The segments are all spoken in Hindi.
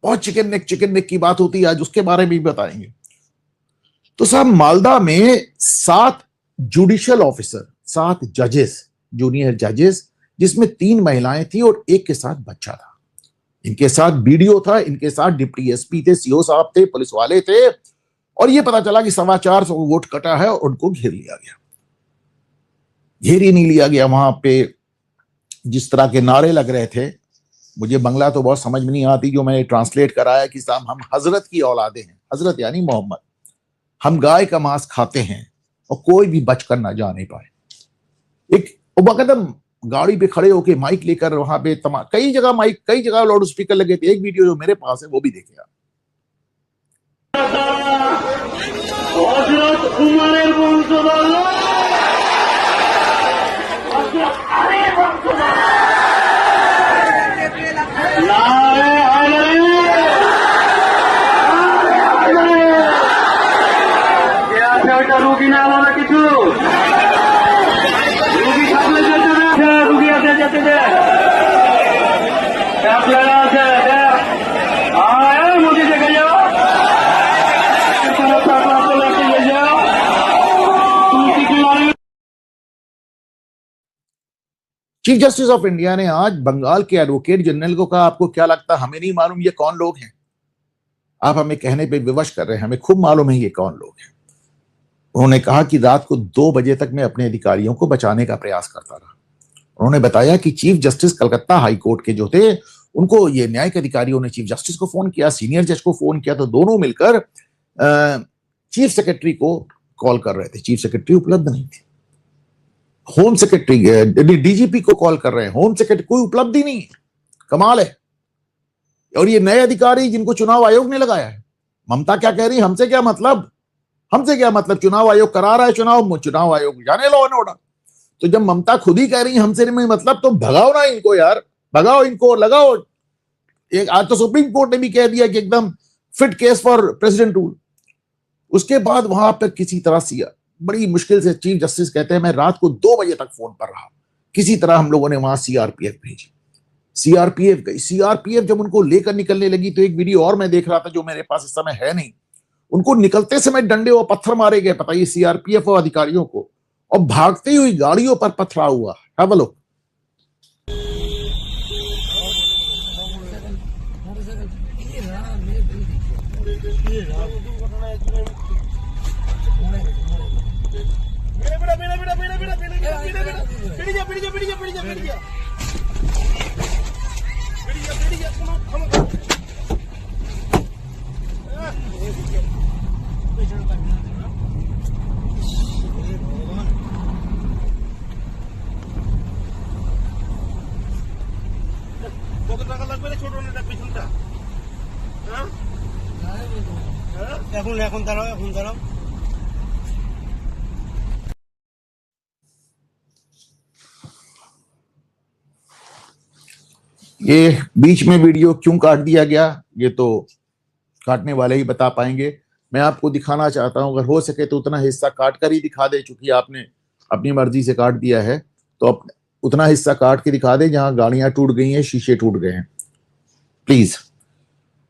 बहुत चिकन नेक की बात होती है, आज उसके बारे में भी बताएंगे। तो साहब मालदा में 7 जुडिशियल ऑफिसर, 7 जजेस, जूनियर जजेस, जिसमें 3 महिलाएं थी और एक के साथ बच्चा था। इनके साथ बीडीओ था, इनके साथ डिप्टी एसपी थे, सीओ साहब थे, पुलिस वाले थे, और ये पता चला कि 425 वोट कटा है और उनको घेर लिया गया। घेर ही नहीं लिया गया, वहां पे जिस तरह के नारे लग रहे थे, मुझे बंगला तो बहुत समझ में नहीं आती, जो मैंने ट्रांसलेट कराया कि साहब हम हजरत की औलादे हैं, हजरत यानी मोहम्मद, हम गाय का मांस खाते हैं और कोई भी बचकर ना जा नहीं पाए। एक बकदम गाड़ी पे खड़े होके माइक लेकर वहां पे कई जगह माइक, कई जगह लाउड स्पीकर लगे थे। एक वीडियो जो मेरे पास है वो भी देखिए आप। चीफ जस्टिस ऑफ इंडिया ने आज बंगाल के एडवोकेट जनरल को कहा, आपको क्या लगता, हमें नहीं मालूम ये कौन लोग हैं? आप हमें कहने पे विवश कर रहे हैं, हमें खूब मालूम है ये कौन लोग हैं। उन्होंने कहा कि रात को 2 बजे तक मैं अपने अधिकारियों को बचाने का प्रयास करता रहा। उन्होंने बताया कि chief justice Calcutta high court के जो थे, उनको ये न्यायिक अधिकारियों ने चीफ जस्टिस को फोन किया, सीनियर जज को फोन किया, तो दोनों मिलकर चीफ सेक्रेटरी को कॉल कर रहे थे। चीफ सेक्रेटरी उपलब्ध नहीं थी। होम सेक्रेटरी, डीजीपी को कॉल कर रहे हैं, होम सेक्रेटरी, कोई उपलब्धि नहीं है। कमाल है। और ये नए अधिकारी जिनको चुनाव आयोग ने लगाया है, ममता क्या कह रही है, हमसे क्या मतलब, हमसे क्या मतलब, चुनाव आयोग करा रहा है चुनाव आयोग जाने लॉ एंड ऑर्डर। तो जब ममता खुद ही कह रही है हमसे नहीं मतलब, तो भगाओ ना इनको यार, भगाओ इनको, लगाओ। एक आज तो सुप्रीम कोर्ट ने भी कह दिया कि एकदम fit case for president rule. उसके बाद वहां पर किसी तरह से बड़ी मुश्किल से चीफ जस्टिस कहते हैं मैं रात को 2 बजे तक फोन पर रहा, किसी तरह हम लोगों ने वहां सीआरपीएफ भेजी। सीआरपीएफ गई। सीआरपीएफ जब उनको लेकर निकलने लगी तो एक वीडियो और मैं देख रहा था जो मेरे पास इस समय है नहीं, उनको निकलते समय डंडे और पत्थर मारे गए, पता ये सीआरपीएफ और अधिकारियों को, और भागती हुई गाड़ियों पर पथरा हुआ। Have a look. ये बीच में वीडियो क्यों काट दिया गया, ये तो काटने वाले ही बता पाएंगे। मैं आपको दिखाना चाहता हूं, अगर हो सके तो उतना हिस्सा काट कर ही दिखा दे, चूंकि आपने अपनी मर्जी से काट दिया है तो उतना हिस्सा काट के दिखा दे जहां गाड़ियां टूट गई हैं, शीशे टूट गए हैं, प्लीज।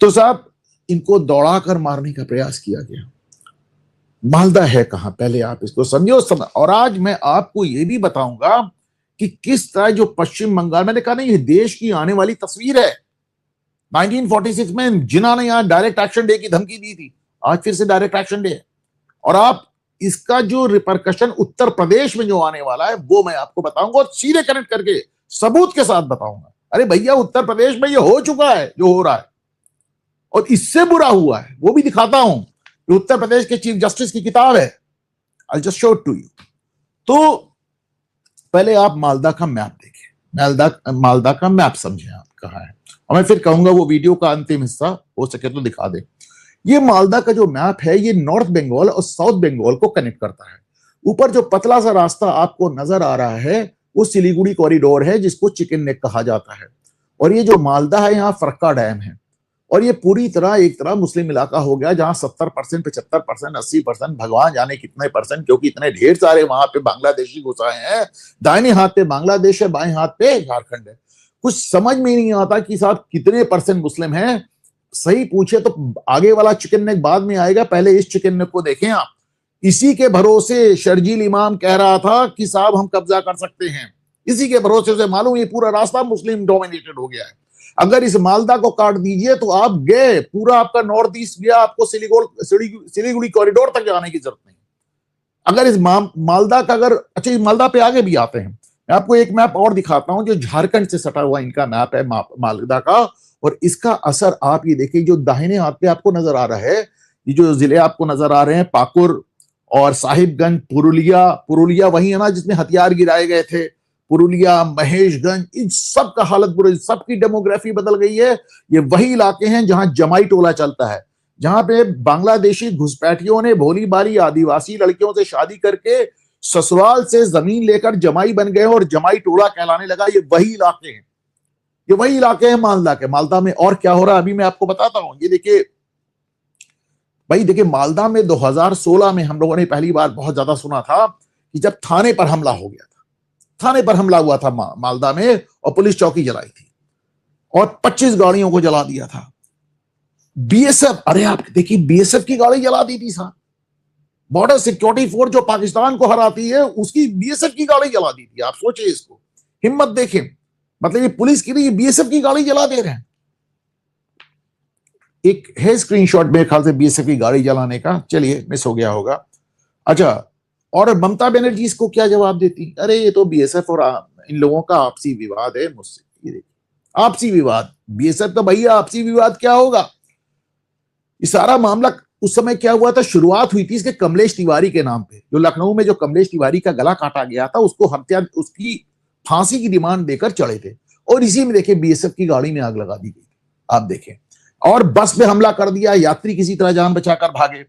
तो साहब इनको दौड़ाकर मारने का प्रयास किया गया। मालदा है कहां, पहले आप इसको समझो। और आज मैं आपको यह भी बताऊंगा कि किस तरह जो पश्चिम बंगाल, मैंने कहा ना ये देश की आने वाली तस्वीर है। 1946 में जिन्ना ने यहां डायरेक्ट एक्शन डे की धमकी दी थी, आज फिर से डायरेक्ट एक्शन डे है। और आप इसका जो रिपरकशन उत्तर प्रदेश में जो आने वाला है वो मैं आपको बताऊंगा, और सीधे कनेक्ट करके सबूत के साथ बताऊंगा। अरे भैया उत्तर प्रदेश में ये हो चुका है जो हो रहा है, और इससे बुरा हुआ है वो भी दिखाता हूं। उत्तर प्रदेश के चीफ जस्टिस की किताब है, I just show it to you. तो पहले आप मालदा का मैप देखिए, मालदा का मैप समझें आप कहां है, और मैं फिर कहूंगा वो वीडियो का अंतिम हिस्सा हो सके तो दिखा दे। ये मालदा का जो मैप है ये नॉर्थ बंगाल और साउथ बंगाल को कनेक्ट करता है। ऊपर जो पतला सा रास्ता आपको नजर आ रहा है वो सिलीगुड़ी कॉरिडोर है, जिसको चिकन नेक कहा जाता है। और ये जो मालदा है यहाँ फरक्का डैम है, और ये पूरी तरह एक तरह मुस्लिम इलाका हो गया जहां 70%, 75%, 80%, भगवान जाने कितने परसेंट, क्योंकि इतने ढेर सारे वहां पे बांग्लादेशी घुस आए हैं। दाहिने हाथ पे बांग्लादेश है, बाएं हाथ पे झारखंड है। कुछ समझ में नहीं आता कि साहब कितने परसेंट मुस्लिम हैं। सही पूछे तो आगे वाला चिकन नेक बाद में आएगा, पहले इस चिकन नेक को देखें आप। इसी के भरोसे शर्जील इमाम कह रहा था कि साहब हम कब्जा कर सकते हैं, इसी के भरोसे से मालूम ये पूरा रास्ता मुस्लिम डोमिनेटेड हो गया है। अगर इस मालदा को काट दीजिए तो आप गए, पूरा आपका नॉर्थ ईस्ट गया, आपको सिलीगुड़ी कॉरिडोर तक जाने की जरूरत नहीं। अगर इस मालदा का अगर, अच्छा, इस मालदा पे आगे भी आते हैं, मैं आपको एक मैप और दिखाता हूं जो झारखंड से सटा हुआ इनका मैप है मालदा का, और इसका असर आप ये देखिए, जो दाहिने हाथ पे आपको नजर आ रहा है, ये जो जिले आपको नजर आ रहे हैं, पाकुर और साहिबगंज, पुरुलिया वही है ना जिसमें हथियार गिराए गए थे, पुरुलिया, महेशगंज, इन सब का हालत बुरी, सबकी डेमोग्राफी बदल गई है। ये वही इलाके हैं जहां जमाई टोला चलता है, जहां पे बांग्लादेशी घुसपैठियों ने भोली भाली आदिवासी लड़कियों से शादी करके ससुराल से जमीन लेकर जमाई बन गए और जमाई टोला कहलाने लगा। ये वही इलाके हैं, ये वही इलाके हैं मालदा के। मालदा में और क्या हो रहा है अभी मैं आपको बताता हूं। ये देखिए भाई, देखिए मालदा में 2016 में हम लोगों ने पहली बार बहुत ज्यादा सुना था कि जब थाने पर हमला हो गया था, थाने पर हमला हुआ था मालदा में, और पुलिस चौकी जलाई थी और 25 गाड़ियों को जला दिया था। बीएसएफ, अरे आप देखिए बीएसएफ की गाड़ी जला दी थी साहब, बॉर्डर सिक्योरिटी फोर्स जो पाकिस्तान को हराती है उसकी बीएसएफ की गाड़ी जला दी थी। आप सोचिए इसको, हिम्मत देखें, मतलब ये पुलिस की नहीं, बीएसएफ की गाड़ी जला दे रहे हैं। एक है स्क्रीनशॉट मेरे ख्याल से बीएसएफ की गाड़ी जलाने का, चलिए मिस हो गया होगा। अच्छा, और ममता बनर्जी इसको क्या जवाब देती, अरे ये तो बीएसएफ और इन लोगों का आपसी विवाद है मुझसे। ये देखिए आपसी विवाद, बीएसएफ का भैया आपसी विवाद क्या होगा। ये सारा मामला उस समय क्या हुआ था, शुरुआत हुई थी इसके कमलेश तिवारी के नाम पे, जो लखनऊ में जो कमलेश तिवारी का गला काटा गया था, उसको हत्या, उसकी फांसी की डिमांड देकर चढ़े थे, और इसी में देखिए बीएसएफ की गाड़ी में आग लगा दी गई। आप देखें, और बस पे हमला कर दिया, यात्री किसी तरह जान बचाकर भागे।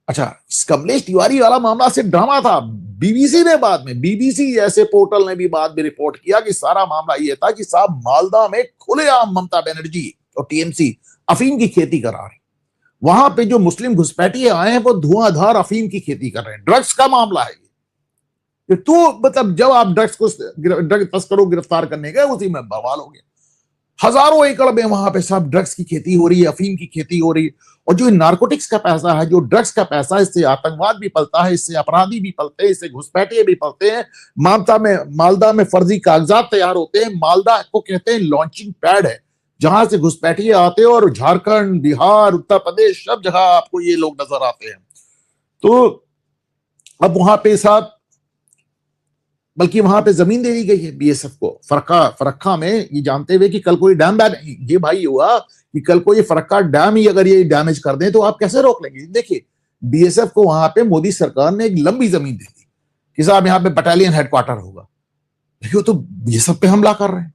अच्छा, कमलेश तिवारी वाला मामला सिर्फ ड्रामा था। बीबीसी ने बाद में, बीबीसी जैसे पोर्टल ने भी बाद में रिपोर्ट किया कि सारा मामला यह था कि साहब मालदा में खुलेआम ममता बनर्जी और टीएमसी अफीम की खेती करा रही। वहां पे जो मुस्लिम घुसपैठिए आए हैं वो धुआंधार अफीम की खेती कर रहे हैं। ड्रग्स का मामला है ये। तो मतलब जब आप ड्रग तस्करों गिरफ्तार करने गए उसी में बवाल हो गया। हजारों एकड़ में वहां पे सब ड्रग्स की खेती हो रही है, अफीम की खेती हो रही है। और जो नारकोटिक्स का पैसा है, जो ड्रग्स का पैसा है, इससे आतंकवाद भी पलता है, इससे अपराधी भी पलते हैं, इससे घुसपैठिए भी पलते हैं। मालदा में फर्जी कागजात तैयार होते हैं। मालदा को कहते हैं लॉन्चिंग पैड है, जहां से घुसपैठिए आते हैं, और झारखंड, बिहार, उत्तर प्रदेश, सब जगह आपको ये लोग नजर आते हैं। तो अब वहां पे साहब, बल्कि वहां पे जमीन दे दी गई है बीएसएफ को फरक्का में, ये जानते हुए कि कल कोई डैम ये भाई हुआ कि कल को ये फरक्का डैम ही अगर ये डैमेज कर दें तो आप कैसे रोक लेंगे। देखिए बीएसएफ को वहां पे मोदी सरकार ने एक लंबी जमीन दे दी कि साहब यहाँ पे बटालियन हेडक्वार्टर होगा। देखिए तो बीएसएफ पे हमला कर रहे हैं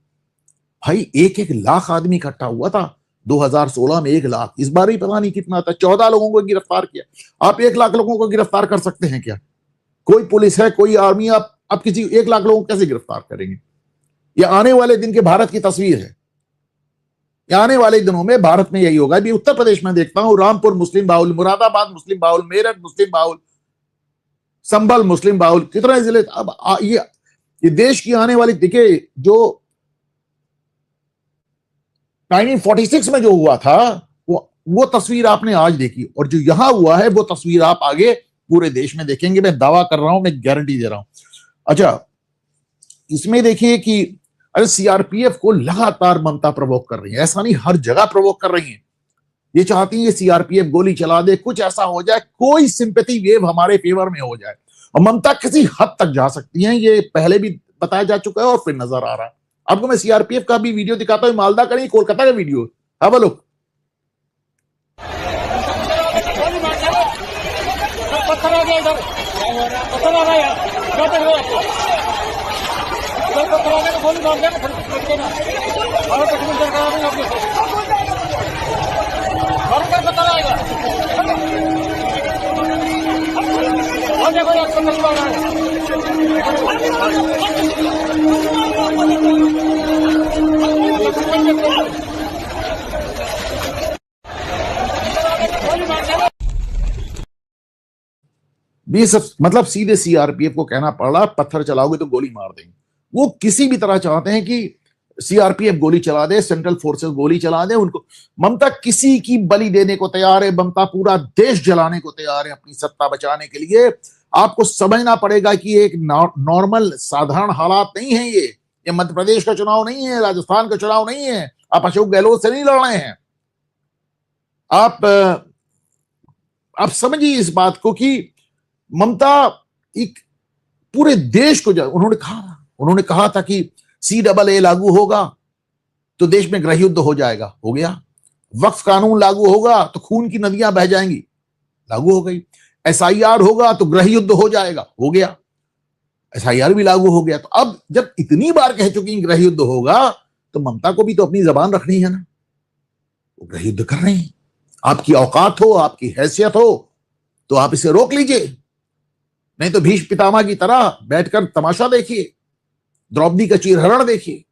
भाई। 1 लाख आदमी इकट्ठा हुआ था 2016 में, 1 लाख। इस बार ही पता नहीं कितना था, 14 लोगों को गिरफ्तार किया। आप 1 लाख लोगों को गिरफ्तार कर सकते हैं क्या? कोई पुलिस है, कोई आर्मी, आप किसी 1 लाख लोगों को कैसे गिरफ्तार करेंगे? ये आने वाले दिन के भारत की तस्वीर है। आने वाले दिनों में भारत में यही होगा। अभी उत्तर प्रदेश में देखता हूं, रामपुर मुस्लिम बाहुल, मुरादाबाद मुस्लिम बाहुल, मेरठ मुस्लिम बाहुल, संभल मुस्लिम बाहुल, कितने जिले। अब ये देश की आने वाली, देखिए जो 1946 में जो हुआ था वो तस्वीर आपने आज देखी, और जो यहां हुआ है वो तस्वीर आप आगे पूरे देश में देखेंगे। मैं दावा कर रहा हूं, मैं गारंटी दे रहा हूं। अच्छा, इसमें देखिए कि अरे सीआरपीएफ को लगातार ममता प्रवोक कर रही है, ऐसा नहीं हर जगह प्रवोक कर रही है। ये चाहती है सीआरपीएफ गोली चला दे, कुछ ऐसा हो जाए, कोई सिंपैथी वेव हमारे फेवर में हो जाए। और ममता किसी हद तक जा सकती है, ये पहले भी बताया जा चुका है और फिर नजर आ रहा है। आपको मैं सीआरपीएफ का भी वीडियो दिखाता हूं, मालदा का नहीं, कोलकाता का वीडियो। Have a look. पत्थर आ गया इधर, पत्थर आ गया, क्या कर रहे हो? इधर पत्थर आ गया तो गोली मार देना, फिर देना। और कुछ नहीं कर रहा आपने, भरकर पत्थर आएगा। और देखो एक पत्थर मार रहा है। बीएसएफ मतलब सीधे सीआरपीएफ को कहना पड़ रहा, पत्थर चलाओगे तो गोली मार देंगे। वो किसी भी तरह चाहते हैं कि सीआरपीएफ गोली चला दे, सेंट्रल फोर्सेस गोली चला दे उनको। ममता किसी की बलि देने को तैयार है, ममता पूरा देश जलाने को तैयार है अपनी सत्ता बचाने के लिए। आपको समझना पड़ेगा कि एक नॉर्मल साधारण हालात नहीं है ये मध्य प्रदेश का चुनाव नहीं है, राजस्थान का चुनाव नहीं है। आप अशोक गहलोत से नहीं लड़ रहे हैं। आप समझिए इस बात को कि ममता एक पूरे देश को उन्होंने कहा था कि CAA लागू होगा तो देश में गृह युद्ध हो जाएगा, हो गया। वक्फ कानून लागू होगा तो खून की नदियां बह जाएंगी, लागू हो गई। SIR होगा तो गृह युद्ध हो जाएगा, हो गया। SIR भी लागू हो गया। तो अब जब इतनी बार कह चुकी गृह युद्ध होगा तो ममता को भी तो अपनी जबान रखनी है ना। वो गृह युद्ध कर रहे हैं। आपकी औकात हो, आपकी हैसियत हो तो आप इसे रोक लीजिए, नहीं तो भीष्म पितामह की तरह बैठकर तमाशा देखिए, द्रौपदी का चीरहरण देखिए।